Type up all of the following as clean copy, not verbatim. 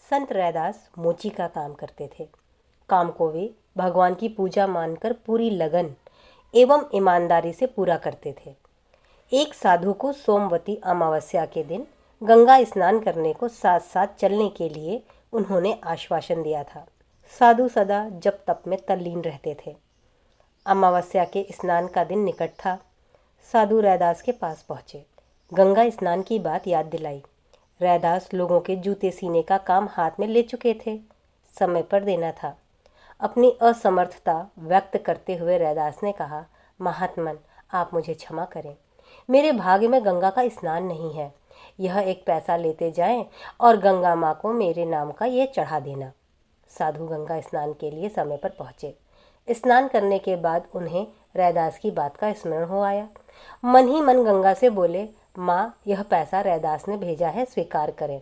संत रैदास मोची का काम करते थे। काम को वे भगवान की पूजा मानकर पूरी लगन एवं ईमानदारी से पूरा करते थे। एक साधु को सोमवती अमावस्या के दिन गंगा स्नान करने को साथ साथ चलने के लिए उन्होंने आश्वासन दिया था। साधु सदा जप तप में तल्लीन रहते थे। अमावस्या के स्नान का दिन निकट था। साधु रैदास के पास पहुँचे, गंगा स्नान की बात याद दिलाई। रैदास लोगों के जूते सीने का काम हाथ में ले चुके थे, समय पर देना था। अपनी असमर्थता व्यक्त करते हुए रैदास ने कहा, महात्मन आप मुझे क्षमा करें, मेरे भाग्य में गंगा का स्नान नहीं है। यह एक पैसा लेते जाएं और गंगा माँ को मेरे नाम का ये चढ़ा देना। साधु गंगा स्नान के लिए समय पर पहुँचे। स्नान करने के बाद उन्हें रैदास की बात का स्मरण हो आया। मन ही मन गंगा से बोले, माँ यह पैसा रैदास ने भेजा है, स्वीकार करें।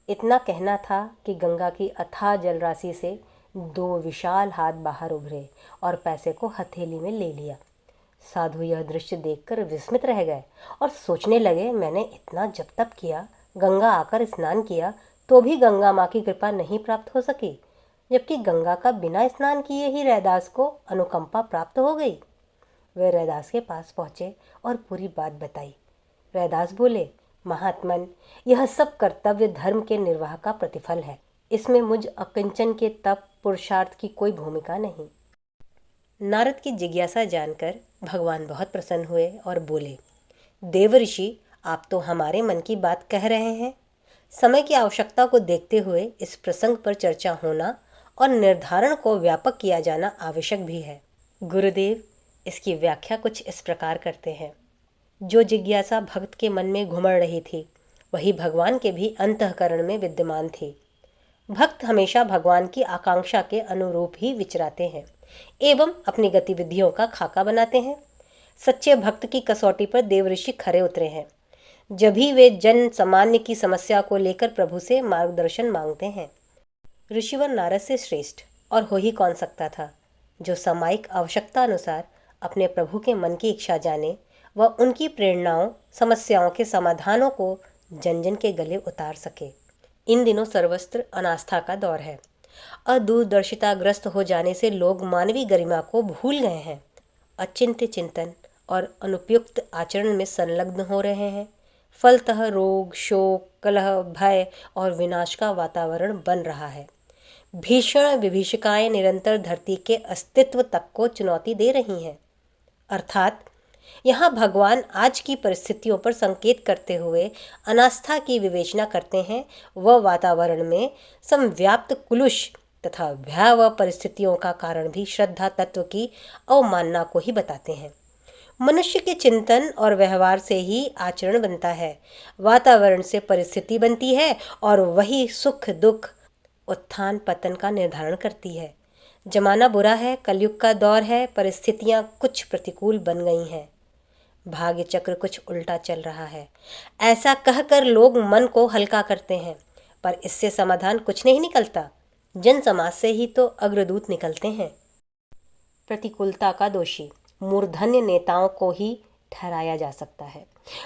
इतना कहना था कि गंगा की अथाह जलराशि से दो विशाल हाथ बाहर उभरे और पैसे को हथेली में ले लिया। साधु यह दृश्य देखकर विस्मित रह गए और सोचने लगे, मैंने इतना जप तप किया, गंगा आकर स्नान किया तो भी गंगा माँ की कृपा नहीं प्राप्त हो सकी, जबकि गंगा का बिना स्नान किए ही रैदास को अनुकंपा प्राप्त हो गई। वे रैदास के पास पहुँचे और पूरी बात बताई। रैदास बोले, महात्मन यह सब कर्तव्य धर्म के निर्वाह का प्रतिफल है, इसमें मुझ अकिंचन के तप पुरुषार्थ की कोई भूमिका नहीं। नारद की जिज्ञासा जानकर भगवान बहुत प्रसन्न हुए और बोले, देव ऋषि आप तो हमारे मन की बात कह रहे हैं। समय की आवश्यकता को देखते हुए इस प्रसंग पर चर्चा होना और निर्धारण को व्यापक किया जाना आवश्यक भी है। गुरुदेव इसकी व्याख्या कुछ इस प्रकार करते हैं, जो जिज्ञासा भक्त के मन में घुमड़ रही थी वही भगवान के भी अंतःकरण में विद्यमान थी। भक्त हमेशा भगवान की आकांक्षा के अनुरूप ही विचराते हैं एवं अपनी गतिविधियों का खाका बनाते हैं। सच्चे भक्त की कसौटी पर देव ऋषि खरे उतरे हैं, जब भी वे जन सामान्य की समस्या को लेकर प्रभु से मार्गदर्शन मांगते हैं। ऋषिवर नारद से श्रेष्ठ और हो ही कौन सकता था, जो सामायिक आवश्यकता अनुसार अपने प्रभु के मन की इच्छा जाने व उनकी प्रेरणाओं समस्याओं के समाधानों को जन जन के गले उतार सके। इन दिनों सर्वत्र अनास्था का दौर है। अदूरदर्शिताग्रस्त हो जाने से लोग मानवीय गरिमा को भूल गए हैं, अचिंत्य चिंतन और अनुपयुक्त आचरण में संलग्न हो रहे हैं। फलतः रोग, शोक, कलह, भय और विनाश का वातावरण बन रहा है। भीषण विभीषिकाएं निरंतर धरती के अस्तित्व तक को चुनौती दे रही हैं। अर्थात यहाँ भगवान आज की परिस्थितियों पर संकेत करते हुए अनास्था की विवेचना करते हैं व वातावरण में समव्याप्त कुलुष तथा भयावह परिस्थितियों का कारण भी श्रद्धा तत्व की अवमानना को ही बताते हैं। मनुष्य के चिंतन और व्यवहार से ही आचरण बनता है, वातावरण से परिस्थिति बनती है और वही सुख दुख उत्थान पतन का निर्धारण करती है। जमाना बुरा है, कलयुग का दौर है, परिस्थितियाँ कुछ प्रतिकूल बन गई हैं, भाग्य चक्र कुछ उल्टा चल रहा है, ऐसा कहकर लोग मन को हल्का करते हैं, पर इससे समाधान कुछ नहीं निकलता। जन समाज से ही तो अग्रदूत निकलते हैं। प्रतिकूलता का दोषी मूर्धन्य नेताओं को ही ठहराया जा सकता है,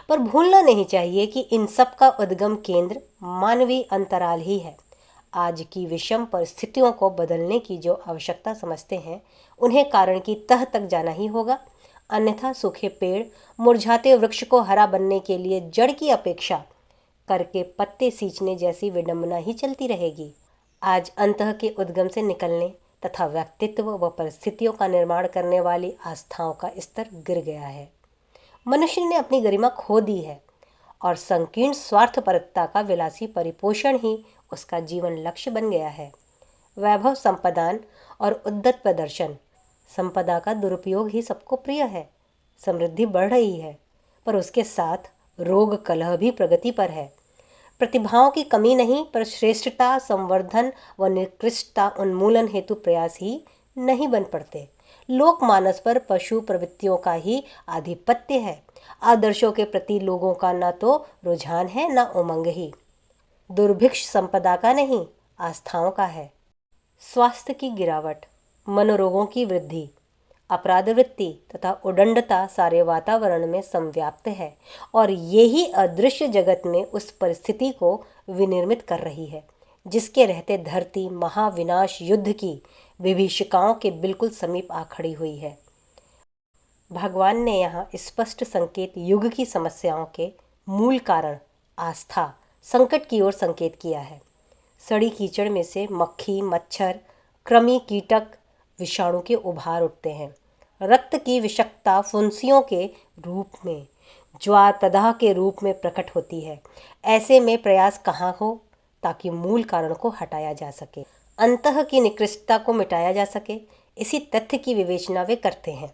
पर भूलना नहीं चाहिए कि इन सब का उद्गम केंद्र मानवीय अंतराल ही है। आज की विषम परिस्थितियों को बदलने की जो आवश्यकता समझते हैं, उन्हें कारण की तह तक जाना ही होगा, अन्यथा सूखे पेड़ मुरझाते वृक्ष को हरा बनने के लिए जड़ की अपेक्षा करके पत्ते सींचने जैसी विडंबना ही चलती रहेगी। आज अंतः के उद्गम से निकलने तथा व्यक्तित्व व परिस्थितियों का निर्माण करने वाली आस्थाओं का स्तर गिर गया है। मनुष्य ने अपनी गरिमा खो दी है और संकीर्ण स्वार्थपरता का विलासी परिपोषण ही उसका जीवन लक्ष्य बन गया है। वैभव संपदान और उद्दत प्रदर्शन, संपदा का दुरुपयोग ही सबको प्रिय है। समृद्धि बढ़ रही है, पर उसके साथ रोग कलह भी प्रगति पर है। प्रतिभाओं की कमी नहीं, पर श्रेष्ठता संवर्धन व निकृष्टता उन्मूलन हेतु प्रयास ही नहीं बन पड़ते। लोकमानस पर पशु प्रवृत्तियों का ही आधिपत्य है। आदर्शों के प्रति लोगों का न तो रुझान है न उमंग ही। दुर्भिक्ष संपदा का नहीं, आस्थाओं का है। स्वास्थ्य की गिरावट, मनोरोगों की वृद्धि, अपराध वृत्ति तथा उदंडता सारे वातावरण में समव्याप्त है और यही अदृश्य जगत में उस परिस्थिति को विनिर्मित कर रही है जिसके रहते धरती महाविनाश युद्ध की विभीषिकाओं के बिल्कुल समीप आ खड़ी हुई है। भगवान ने यहाँ स्पष्ट संकेत युग की समस्याओं के मूल कारण आस्था संकट की ओर संकेत किया है। सड़ी कीचड़ में से मक्खी, मच्छर, कृमि, कीटक, विषाणु के उभार उठते हैं। रक्त की विषक्ता फुंसियों के रूप में, ज्वार प्रदाह के रूप में प्रकट होती है। ऐसे में प्रयास कहाँ हो ताकि मूल कारण को हटाया जा सके, अंतः की निकृष्टता को मिटाया जा सके। इसी तथ्य की विवेचना वे करते हैं।